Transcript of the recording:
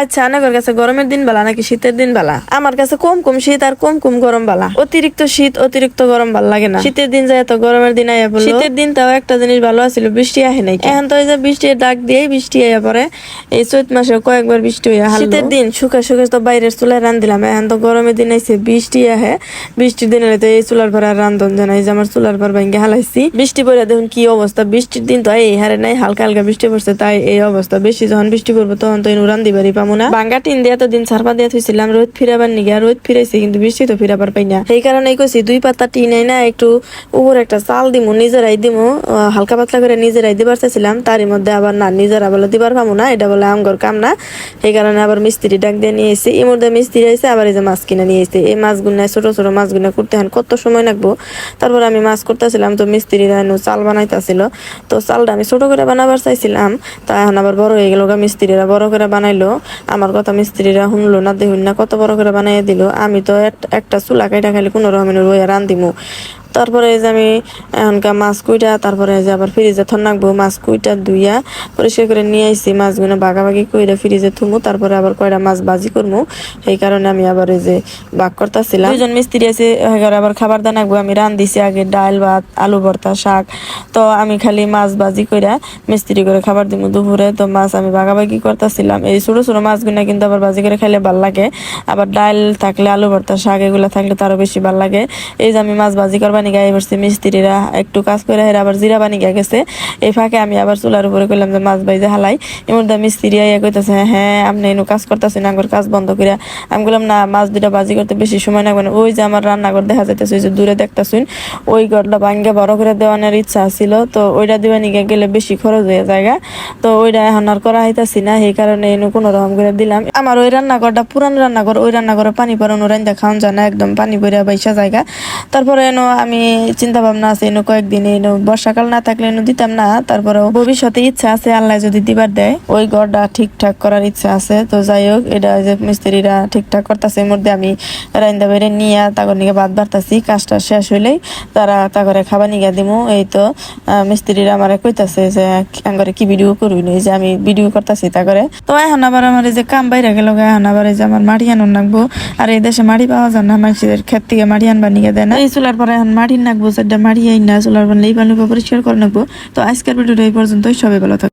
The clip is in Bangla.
আচ্ছা অনেকের কাছে গরমের দিন বালা নাকি শীতের দিন বালা? আমার কাছে কম কম শীত আর কম কম গরম বালা। অতিরিক্ত শীত অতিরিক্ত গরম ভাল লাগে না। শীতের দিন যায় তো গরমের দিন আইয়া পড়লো। শীতের দিন তাও একটা জিনিস ভালো আছিল, বৃষ্টি আহে নাই। এখন তো এই যে বৃষ্টির ডাক দিয়ে বৃষ্টি আইয়া পরে। এই চৈত মাসে কয়েকবার বৃষ্টি হইয়া হারলো। শীতের দিন শুকা শুকা তো বাইরের চুলায় রান্ধিলাম, এখন তো গরমের দিন আইছে বৃষ্টি আহে। বৃষ্টির দিন হলে তো এই চুলার পর আর রান্ধন জানাই যে আমার চুলার পর ভাঙ্গে হালাইছি। বৃষ্টি পড়ে দেখুন কি অবস্থা। বৃষ্টির দিন তো এই হারে নাই, হালকা হালকা বৃষ্টি পড়ছে তাই এই অবস্থা। বেশি যখন বৃষ্টি পড়বো তখন তো রান্ধি বাড়ি পাবো না। ভাঙ্গা টিন দিয়ে তো দিন ছাড়পা দিয়ে থুইছিলাম রোদ ফিরাবার নিগে, রোদ ফিরাইছি কিন্তু বৃষ্টি তো ফিরাবার পাই না। সেই কারণে কইছি 2 পাতা টিন না একটু উপর একটা চাল দিমু, নিজেরাই দিমু, হালকা পাতলা করে নিজেরাই দিবার চাইছিলাম। তারই মধ্যে আবার না, নিজেরা বলে দিবার পাবো না, এটা বলে আমগর কাম না। সেই কারণে আবার মিস্ত্রি ডাক দিয়ে নিয়ে এসেছি। এর মধ্যে মিস্ত্রি আইসে আবার এই যে মাছ কিনে নিয়ে এসেছে। এই মাছগুলো ছোট ছোট মাছগুলো করতে হন কত সময় লাগবো। তারপর আমি মাছ করতেছিলাম তো মিস্ত্রিরা চাল বানাইতেছিল। তো চালটা আমি ছোট করে বানাবার চাইছিলাম, তা এখন আবার বড় হয়ে গেল। মিস্ত্রিরা বড় করে বানাইলো, আমার কথা মিস্ত্রিরা শুনলো না, দেখুন না কত বড় করে বানাইয়া দিল। আমি তো একটা চুলা কাইটা খাইলে কোনো রকমের বইয়া রান্ধিমু। তারপরে এই যে আমি এখনকার মাছ কুইটা, তারপরে এই যে আবার ফ্রিজে থন রাখবো। মাছ কুইটা ধুইয়া পরিষ্কার করে নিয়ে আইছি, মাছগুলো ভাগাভাগি কইরা ফ্রিজে থুমু, তারপরে আবার কয়টা মাছ ভাজি করবো। সেই কারণে আমি আবার এই যে ভাগ করতেছিলাম। 2জন মিস্ত্রি আছে, আবার খাবার দান রাখবো। আমি রান্ধিছি আগে ডাল ভাত আলু ভর্তা শাক, তো আমি খালি মাছ ভাজি কইরা মিস্ত্রি করে খাবার দিব দুপুরে। তো মাছ আমি ভাগাভাগি করতেছিলাম। এই ছোট ছোট মাছগুলো কিন্তু আবার ভাজি করে খাইলে ভাল লাগে, আবার ডাল থাকলে আলু ভর্তা শাক এগুলা থাকলে তো আরো বেশি ভাল লাগে। এই যে আমি মাছ ভাজি করবা নিয়ে বসছি, মিস্ত্রিরা একটু কাজ করে আবার জিরা বানি গেছে। এই ফাঁকে আমি আবার চুলার উপরে কইলাম যে মাছ ভাইজে হালাই। এর মধ্যে মিস্ত্রি আইয়া কইতেছে হ্যাঁ আপনি এনু কাজ করতেছেন, আমার কাজ বন্ধ করিয়া। আমি বললাম না, মাছ দুটা ভাজি করতে বেশি সময় লাগবে না। ওই যে আমার রান্নাঘর দেখা যাইতেছে, ওই যে দূরে দেখতেছুন, ওই ঘরটা ভাঙ্গে বড় করে দেওয়ানোর ইচ্ছা ছিল। তো ওইটা দিবা নিয়ে গেলে বেশি খরচ হয়ে জায়গা, তো ওইটা এখন আর করা হইতাছি না। সেই কারণে এনু কোনো রকম করে দিলাম। আমার ওই রান্নাঘরটা পুরান রান্নাঘর, ওই রান্নাঘরে পানি পরানো রান্দা খাওয়ান যায় না, একদম পানি পরিয়া বাইসা জায়গা। তারপরে এনো আমি চিন্তা ভাবনা আছে এনো কয়েকদিন এনো বর্ষাকাল না থাকলে এনো দিতাম না। তারপরেও ভবিষ্যতে ইচ্ছা আছে, আল্লাহ যদি দিবার দেয় ওই ঘরটা ঠিকঠাক করার ইচ্ছা আছে। তো যাই হোক, এটা যে মিস্ত্রিরা ঠিকঠাক করতেছে। এর মধ্যে আমি রান্দা বেড়ে নিয়ে তাগর নিয়ে ভাত বাড়তাছি। কাজটা শেষ হইলেই তারা তাগরে খাবার নিয়ে দিমু। এই তো মিস্ত্রিরা আমারে কইতাছে যে আঙ্গরে কি ভিডিও করবি না, এই যে আমি ভিডিও করতেছি তাগরে। তো এখন আবার আমার এই যে কাম বাইরে গেল, এখন আবার এই যে আমার মাটি আনুন নাকবো। আর এই দেশে মাটি পাওয়া যায় না, মানুষের ক্ষেত থেকে মাটি আনবা নিয়ে দেয় না। এই চুলার পরে এখন মাটি নাকবো, সেটা মাটি আইন না চুলার পর লেই পানি পরিষ্কার করে নাকবো। তো আজকের ভিডিওটা এই পর্যন্তই, সবাই ভালো থাকবে।